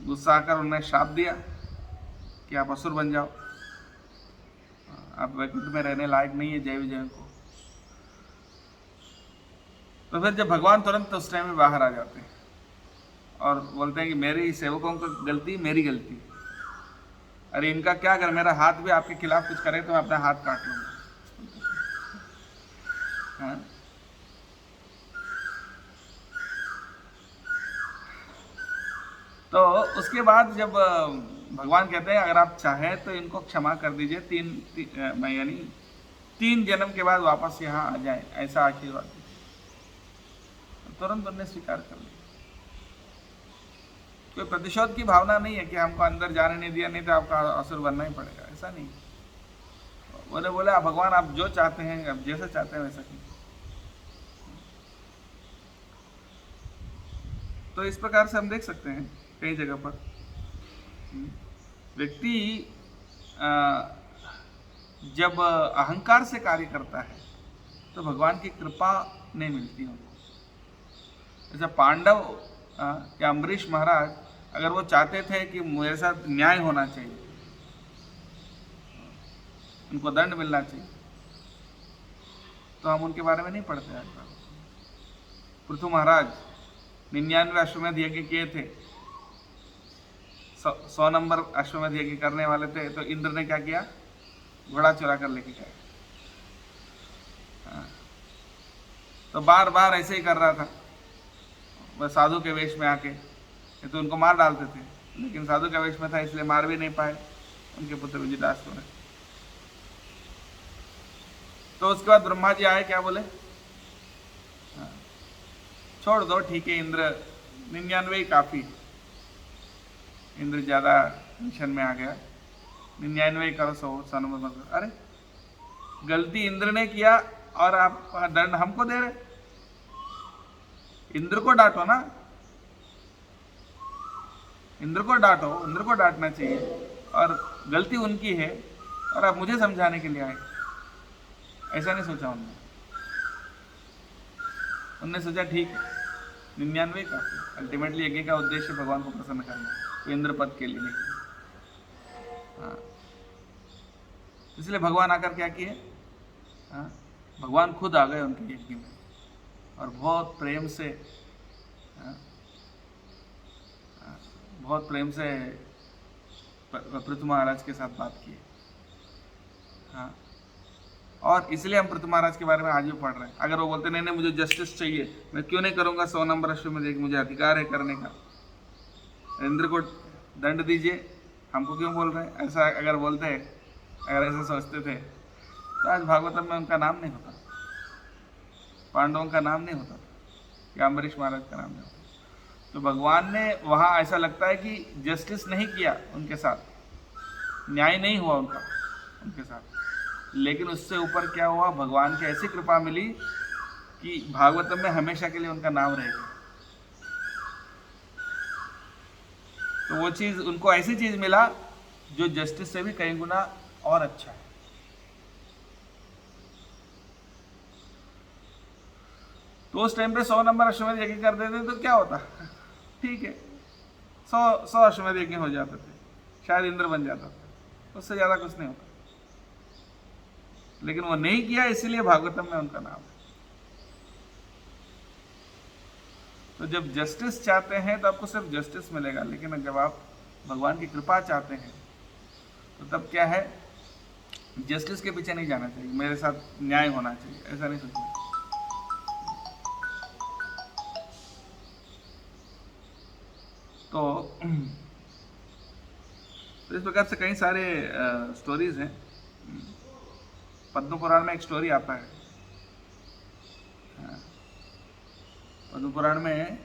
गुस्सा आकर उन्हें श्राप दिया कि आप असुर बन जाओ, आप वैकुंठ में रहने लायक नहीं है जय विजय को। तो फिर जब भगवान तुरंत उस टाइम में बाहर आ जाते हैं और बोलते हैं कि मेरी सेवकों की गलती, मेरी गलती, अरे इनका क्या, अगर मेरा हाथ भी आपके खिलाफ कुछ करे तो मैं अपना हाथ काट लूंगा। हाँ? तो उसके बाद जब भगवान कहते हैं अगर आप चाहें तो इनको क्षमा कर दीजिए, यानी 3 जन्म के बाद वापस यहाँ आ जाए, ऐसा आशीर्वाद दीजिए। तुरंत उन्होंने स्वीकार कर लिया। कोई प्रतिशोध की भावना नहीं है कि हमको अंदर जाने नहीं दिया, नहीं तो आपका असुर बनना ही पड़ेगा, ऐसा नहीं। बोले भगवान आप जो चाहते हैं, आप जैसा चाहते हैं वैसा कीजिए। तो इस प्रकार से हम देख सकते हैं कई जगह पर व्यक्ति जब अहंकार से कार्य करता है तो भगवान की कृपा नहीं मिलती उनको। जैसे पांडव या अम्बरीश महाराज, अगर वो चाहते थे कि मेरे साथ न्याय होना चाहिए, उनको दंड मिलना चाहिए, तो हम उनके बारे में नहीं पढ़ते आज। पृथु महाराज 99 अश्वमेध यज्ञ किए थे, 100 नंबर अश्वमेध यज्ञ करने वाले थे, तो इंद्र ने क्या किया, घोड़ा चुरा कर लेके गया। तो बार बार ऐसे ही कर रहा था, वह साधु के वेश में आके, तो उनको मार डालते थे, लेकिन साधु के वेश में था इसलिए मार भी नहीं पाए उनके पुत्र विजयदास को। तो उसके बाद ब्रह्मा जी आए, क्या बोले, छोड़ दो, ठीक है इंद्र, 99 काफी। इंद्र ज्यादा टेंशन में आ गया, 99 करो, 100 नंबर मत करो। अरे गलती इंद्र ने किया और आप दंड हमको दे रहे, इंद्र को डांटो ना, इंद्र को डांटो, इंद्र को डांटना चाहिए, और गलती उनकी है और आप मुझे समझाने के लिए आए। ऐसा नहीं सोचा उनने सोचा ठीक है 99 काफी। अल्टीमेटली यज्ञ का उद्देश्य भगवान को प्रसन्न करना, तो इंद्र पद के लिए नहीं। हाँ, इसलिए भगवान आकर क्या किए, भगवान खुद आ गए उनके यज्ञ में और बहुत प्रेम से पृथु महाराज के साथ बात की। हाँ, और इसलिए हम पृथु महाराज के बारे में आज भी पढ़ रहे हैं। अगर वो बोलते नहीं मुझे जस्टिस चाहिए, मैं क्यों नहीं करूंगा 100 नंबर अश्वमेध, मुझे अधिकार है करने का, इंद्र को दंड दीजिए, हमको क्यों बोल रहे हैं, ऐसा अगर बोलते, अगर ऐसा सोचते थे तो आज भागवतम में उनका नाम नहीं होता, पांडवों का नाम नहीं होता या अम्बरीश महाराज का नाम नहीं होता। तो भगवान ने वहाँ ऐसा लगता है कि जस्टिस नहीं किया उनके साथ, न्याय नहीं हुआ उनके साथ, लेकिन उससे ऊपर क्या हुआ, भगवान की ऐसी कृपा मिली कि भागवतम में हमेशा के लिए उनका नाम रहेगा। तो वो चीज, उनको ऐसी चीज मिला जो जस्टिस से भी कई गुना और अच्छा है। तो उस टाइम पे 100 नंबर अश्वमेध यज्ञ कर देते तो क्या होता, ठीक है 100 अश्वमेध यज्ञ हो जाते थे, शायद इंद्र बन जाता था, उससे ज्यादा कुछ नहीं होता। लेकिन वो नहीं किया, इसीलिए भागवतम में उनका नाम है। तो जब जस्टिस चाहते हैं तो आपको सिर्फ जस्टिस मिलेगा, लेकिन जब आप भगवान की कृपा चाहते हैं तो तब क्या है, जस्टिस के पीछे नहीं जाना चाहिए, मेरे साथ न्याय होना चाहिए, ऐसा नहीं सोचना। तो इस प्रकार से कई सारे स्टोरीज हैं। पद्म पुराण में एक स्टोरी आता है। पद्म पुराण में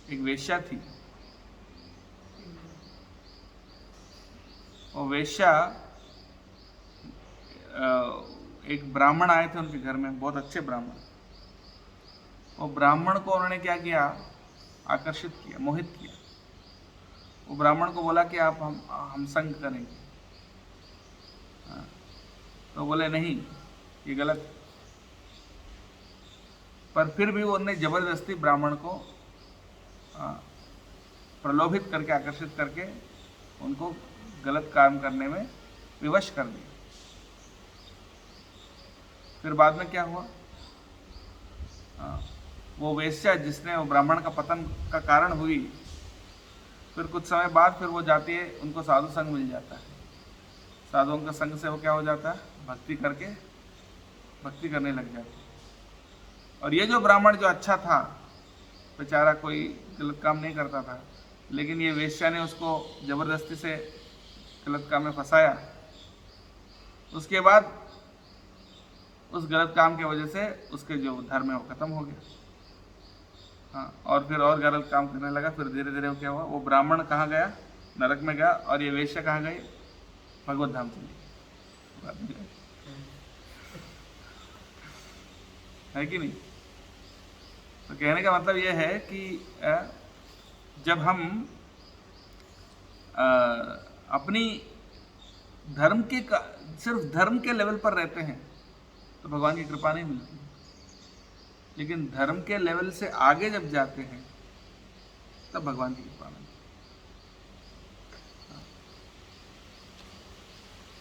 एक वेश्या थी। वो वेश्या, एक ब्राह्मण आए थे उनके घर में, बहुत अच्छे ब्राह्मण। वो ब्राह्मण को उन्होंने क्या किया, आकर्षित किया, मोहित किया। वो ब्राह्मण को बोला कि आप हम संग करेंगे। तो बोले नहीं, ये गलत। पर फिर भी उन्होंने जबरदस्ती ब्राह्मण को प्रलोभित करके, आकर्षित करके उनको गलत काम करने में विवश कर दिया। फिर बाद में क्या हुआ, वो वेश्या जिसने वो ब्राह्मण का पतन का कारण हुई, फिर कुछ समय बाद फिर वो जाती है, उनको साधु संग मिल जाता है। साधुओं का संग से वो क्या हो जाता है, भक्ति करने लग जाती है। और ये जो ब्राह्मण जो अच्छा था, बेचारा कोई गलत काम नहीं करता था, लेकिन ये वेश्या ने उसको जबरदस्ती से गलत काम में फंसाया। उसके बाद उस गलत काम की वजह से उसके जो धर्म है वो खत्म हो गया। और फिर और गलत काम करने लगा। फिर धीरे धीरे वो क्या हुआ, वो ब्राह्मण कहाँ गया, नरक में गया, और ये वेश्या कहाँ गई, भगवत धाम चली। है कि नहीं? तो कहने का मतलब ये है कि जब हम अपनी धर्म के सिर्फ धर्म के लेवल पर रहते हैं तो भगवान की कृपा नहीं मिलती। लेकिन धर्म के लेवल से आगे जब जाते हैं तब भगवान की कृपा मिलती।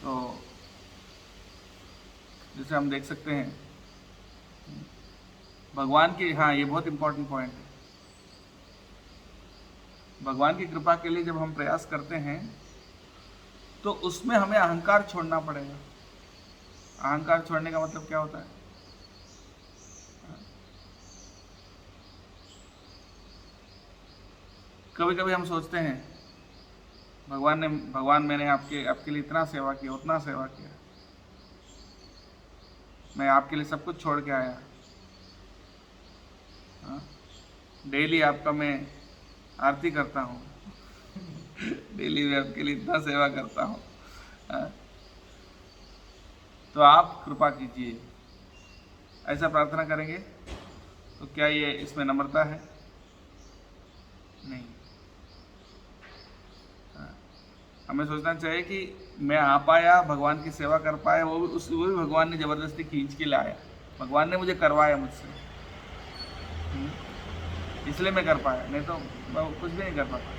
तो जैसे हम देख सकते हैं भगवान की, हाँ ये बहुत इंपॉर्टेंट पॉइंट है, भगवान की कृपा के लिए जब हम प्रयास करते हैं तो उसमें हमें अहंकार छोड़ना पड़ेगा। अहंकार छोड़ने का मतलब क्या होता है, कभी कभी हम सोचते हैं भगवान मैंने आपके लिए इतना सेवा किया, उतना सेवा किया, मैं आपके लिए सब कुछ छोड़ के आया, डेली आपका मैं आरती करता हूँ, डेली मैं आपके लिए इतना सेवा करता हूँ, तो आप कृपा कीजिए, ऐसा प्रार्थना करेंगे तो क्या ये इसमें नम्रता है? नहीं। हमें सोचना चाहिए कि मैं आ पाया, भगवान की सेवा कर पाया, वो भी भगवान ने जबरदस्ती खींच के लाया, भगवान ने मुझे करवाया मुझसे, इसलिए मैं कर पाया, नहीं तो मैं कुछ भी नहीं कर पाता।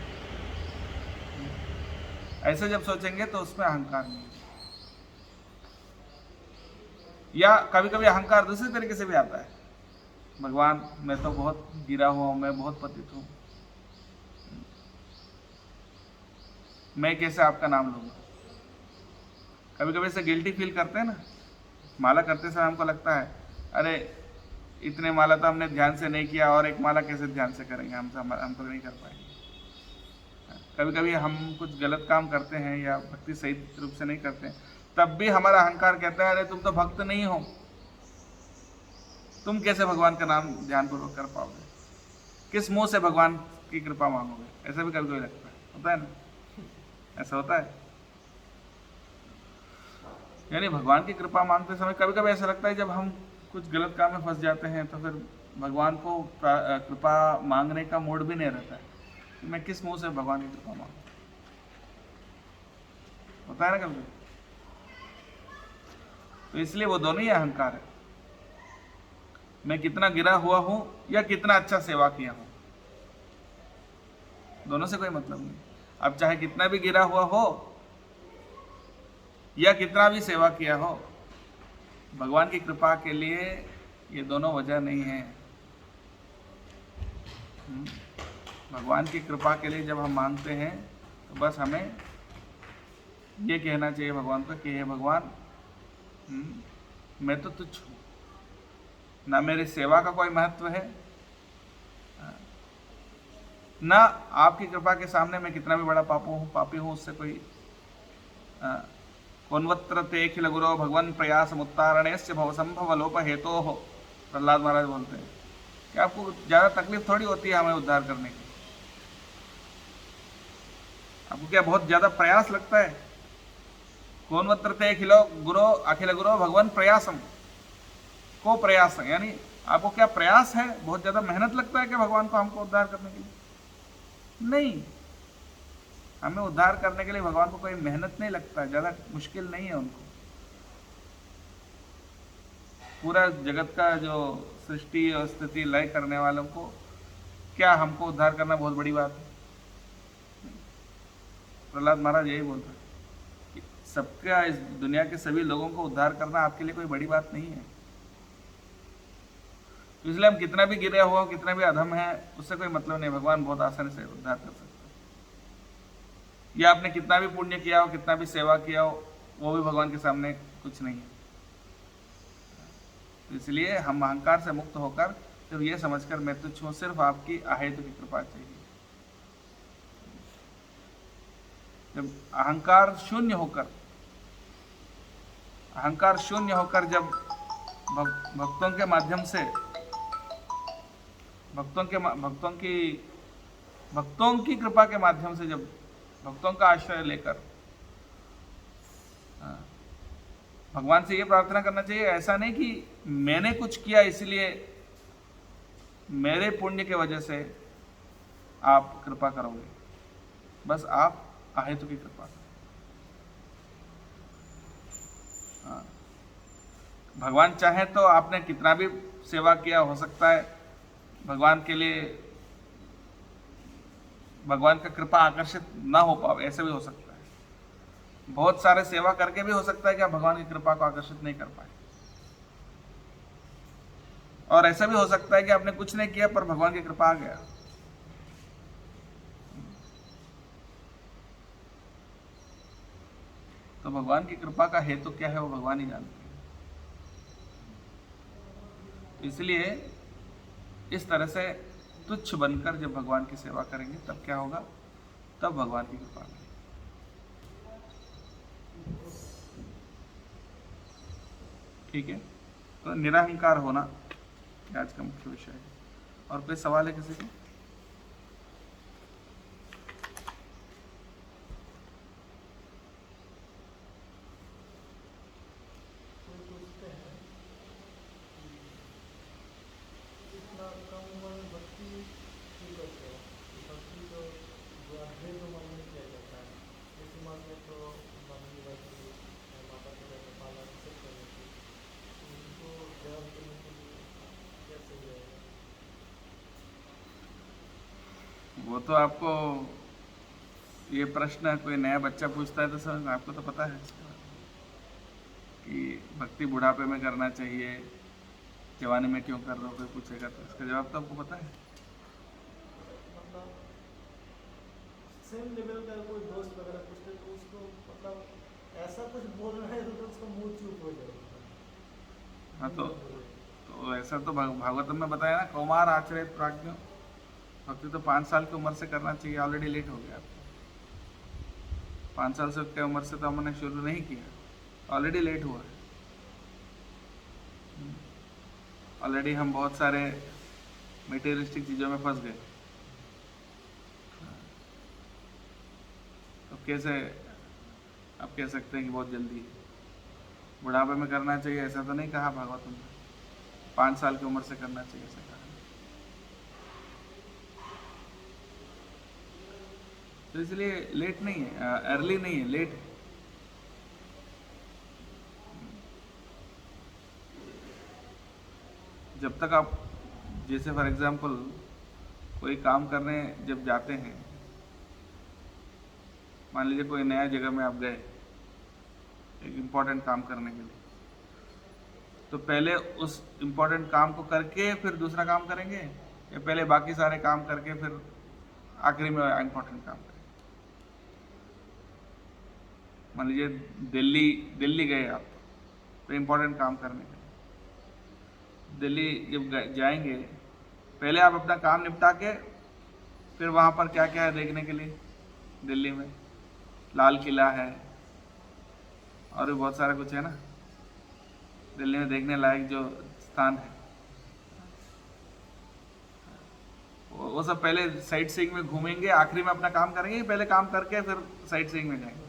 ऐसे जब सोचेंगे तो उसमें अहंकार नहीं। या कभी कभी अहंकार दूसरे तरीके से भी आता है, भगवान मैं तो बहुत गिरा हुआ हूँ, मैं बहुत पतित हूँ, मैं कैसे आपका नाम लूँगा। कभी कभी ऐसे गिल्टी फील करते हैं ना, माला करते समय हमको लगता है अरे इतने माला तो हमने ध्यान से नहीं किया, और एक माला कैसे ध्यान से करेंगे, हम तो नहीं कर पाएंगे। कभी कभी हम कुछ गलत काम करते हैं या भक्ति सही रूप से नहीं करते हैं, तब भी हमारा अहंकार कहता है अरे तुम तो भक्त नहीं हो, तुम कैसे भगवान का नाम ध्यानपूर्वक कर पाओगे, किस मुंह से भगवान की कृपा मांगोगे। ऐसा भी कभी कभी लगता है, होता है ना, ऐसा होता है। यानी भगवान की कृपा मांगते समय कभी कभी ऐसा लगता है जब हम कुछ गलत काम में फंस जाते हैं तो फिर भगवान को कृपा मांगने का मूड भी नहीं रहता है कि मैं किस मुंह से भगवान की कृपा मांगूं। होता है ना कभी। तो इसलिए वो दोनों ही अहंकार है, मैं कितना गिरा हुआ हूं या कितना अच्छा सेवा किया हूं, दोनों से कोई मतलब नहीं। अब चाहे कितना भी गिरा हुआ हो या कितना भी सेवा किया हो, भगवान की कृपा के लिए ये दोनों वजह नहीं है। भगवान की कृपा के लिए जब हम मांगते हैं तो बस हमें ये कहना चाहिए भगवान को कि हे भगवान मैं तो तुच्छ हूँ, ना मेरी सेवा का कोई महत्व है, ना आपकी कृपा के सामने मैं कितना भी बड़ा पापी हूँ उससे कोई कोन्वत्र ते अखिल गुरो भगवान प्रयास मुत्तारणे से भव संभव लोप हेतो हो। प्रहलाद महाराज बोलते हैं कि आपको ज्यादा तकलीफ थोड़ी होती है हमें उद्धार करने की, आपको क्या बहुत ज्यादा प्रयास लगता है? कोन्वत्र ते अखिल गुरो भगवान प्रयासम को प्रयास, यानी आपको क्या प्रयास है, बहुत ज्यादा मेहनत लगता है क्या भगवान को हमको उद्धार करने के लिए? नहीं, हमें उद्धार करने के लिए भगवान को कोई मेहनत नहीं लगता, ज्यादा मुश्किल नहीं है उनको। पूरा जगत का जो सृष्टि और स्थिति लय करने वालों को क्या हमको उद्धार करना बहुत बड़ी बात है? प्रहलाद महाराज यही बोलते हैं कि सबका, इस दुनिया के सभी लोगों को उद्धार करना आपके लिए कोई बड़ी बात नहीं है। तो इसलिए हम कितना भी गिरे हुआ, कितना भी अधम है, उससे कोई मतलब नहीं, भगवान बहुत आसानी से उद्धार कर सकते हैं। या आपने कितना भी पुण्य किया हो, कितना भी सेवा किया हो, वो भी भगवान के सामने कुछ नहीं है। तो इसलिए हम अहंकार से मुक्त होकर सिर्फ ये समझकर मैं तुच्छ हूँ, सिर्फ आपकी अहेतु की कृपा चाहिए। जब अहंकार शून्य होकर जब भक्तों के माध्यम से भक्तों की कृपा के माध्यम से, जब भक्तों का आश्रय लेकर भगवान से ये प्रार्थना करना चाहिए, ऐसा नहीं कि मैंने कुछ किया इसलिए मेरे पुण्य के वजह से आप कृपा करोगे, बस आप अहेतु की कृपा करो। भगवान चाहे तो आपने कितना भी सेवा किया, हो सकता है भगवान के लिए भगवान का कृपा आकर्षित ना हो पाए, ऐसे भी हो सकता है। बहुत सारे सेवा करके भी हो सकता है कि आप भगवान की कृपा को आकर्षित नहीं कर पाए, और ऐसा भी हो सकता है कि आपने कुछ नहीं किया पर भगवान की कृपा आ गया। तो भगवान की कृपा का हेतु क्या है वो भगवान ही जानते हैं। इसलिए इस तरह से तुच्छ बनकर जब भगवान की सेवा करेंगे तब क्या होगा, तब भगवान की कृपा होगी। ठीक है, तो निरहंकार होना आज का मुख्य विषय है। और कोई सवाल है किसी को? वो तो आपको ये प्रश्न कोई नया बच्चा पूछता है तो सर आपको तो पता है कि भक्ति बुढ़ापे में करना चाहिए, जवानी में क्यों कर रहे हो, कोई पूछेगा तो इसका जवाब तो आपको पता है। मतलब सेम लेवल का कोई दोस्त वगैरह पूछते तो उसको मतलब ऐसा कुछ बोल रहा है तो उसका मुंह चुप हो जाएगा। हाँ, तो ऐसा तो भागवतम में बताया ना, कौमार आचरित प्राज्ञ, भक्ति तो 5 साल की उम्र से करना चाहिए। ऑलरेडी लेट हो गया आपको। 5 साल से की उम्र से तो हमने शुरू नहीं किया, ऑलरेडी लेट हुआ है। ऑलरेडी हम बहुत सारे मटेरियलिस्टिक चीज़ों में फंस गए। तो कैसे आप कह सकते हैं कि बहुत जल्दी बुढ़ापे में करना चाहिए? ऐसा तो नहीं कहा भागवतम में। 5 साल की उम्र से करना चाहिए ऐसा कहा। तो इसलिए लेट नहीं है, अर्ली नहीं है, लेट है। जब तक आप, जैसे फॉर एग्जांपल कोई काम करने जब जाते हैं, मान लीजिए कोई नया जगह में आप गए एक इम्पोर्टेंट काम करने के लिए, तो पहले उस इम्पोर्टेंट काम को करके फिर दूसरा काम करेंगे, या पहले बाकी सारे काम करके फिर आखिरी में इम्पोर्टेंट काम करेंगे? मान लीजिए दिल्ली गए आप, तो इम्पोर्टेंट काम करने के लिए। दिल्ली जब जाएंगे, पहले आप अपना काम निपटा के फिर वहाँ पर क्या क्या है देखने के लिए। दिल्ली में लाल किला है और भी बहुत सारा कुछ है ना दिल्ली में देखने लायक जो स्थान है, वो सब पहले साइट सीइंग में घूमेंगे, आखिरी में अपना काम करेंगे। पहले काम करके फिर साइट सीइंग में जाएंगे।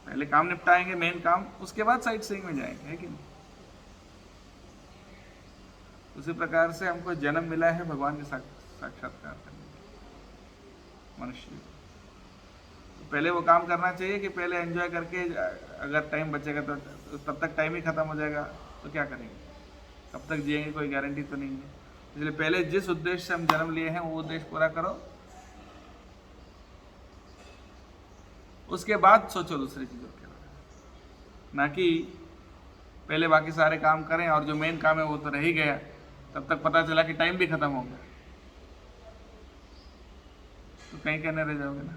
पहले काम निपटाएंगे मेन काम, उसके बाद साइट सीइंग में जाएंगे, है कि नहीं। उसी प्रकार से हमको जन्म मिला है भगवान के साक्षात्कार करने के मनुष्य। तो पहले वो काम करना चाहिए कि पहले एंजॉय करके, अगर टाइम बचेगा तो तब तक टाइम ही खत्म हो जाएगा तो क्या करेंगे, कब तक जिएंगे कोई गारंटी तो नहीं है। इसलिए पहले जिस उद्देश्य से हम जन्म लिए हैं वो उद्देश्य पूरा करो, उसके बाद सोचो दूसरी चीजों के बारे में। ना कि पहले बाकी सारे काम करें और जो मेन काम है वो तो रह ही गया, तब तक पता चला कि टाइम भी खत्म हो गया तो कहीं कहने रह जाओगे ना।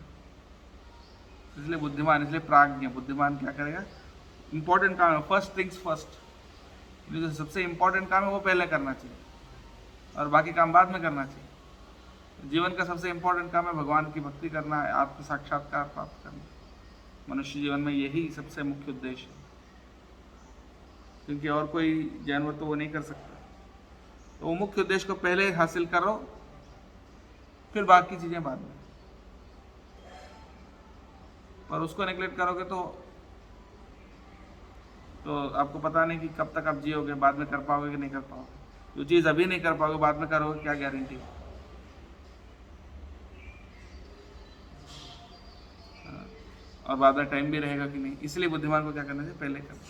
इसलिए बुद्धिमान, इसलिए प्राज्ञ बुद्धिमान क्या करेगा, इंपॉर्टेंट काम है, फर्स्ट थिंग्स फर्स्ट। जो सबसे इंपॉर्टेंट काम है वो पहले करना चाहिए और बाकी काम बाद में करना चाहिए। जीवन का सबसे इंपॉर्टेंट काम है भगवान की भक्ति करना है, आत्म साक्षात्कार प्राप्त करना। मनुष्य जीवन में यही सबसे मुख्य उद्देश्य है, क्योंकि और कोई जानवर तो वो नहीं कर सकता। तो वो मुख्य उद्देश्य को पहले हासिल करो, फिर बाकी चीजें बाद में। और उसको नेग्लेक्ट करोगे तो आपको पता नहीं कि कब तक आप जियोगे, बाद में कर पाओगे कि नहीं कर पाओगे। जो चीज़ अभी नहीं कर पाओगे बाद में करोगे, क्या गारंटी है। और बाद में टाइम भी रहेगा कि नहीं। इसलिए बुद्धिमान को क्या करना चाहिए, पहले करना।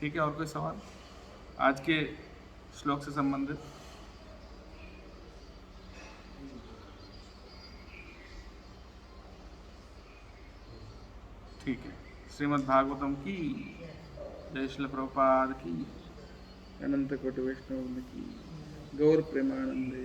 ठीक है, और कोई सवाल आज के श्लोक से संबंधित? ठीक है। श्रीमद् भागवतम की जय, श्रील प्रभुपाद की, अनंत कोटि वैष्णव की, गौर प्रेमानंदे।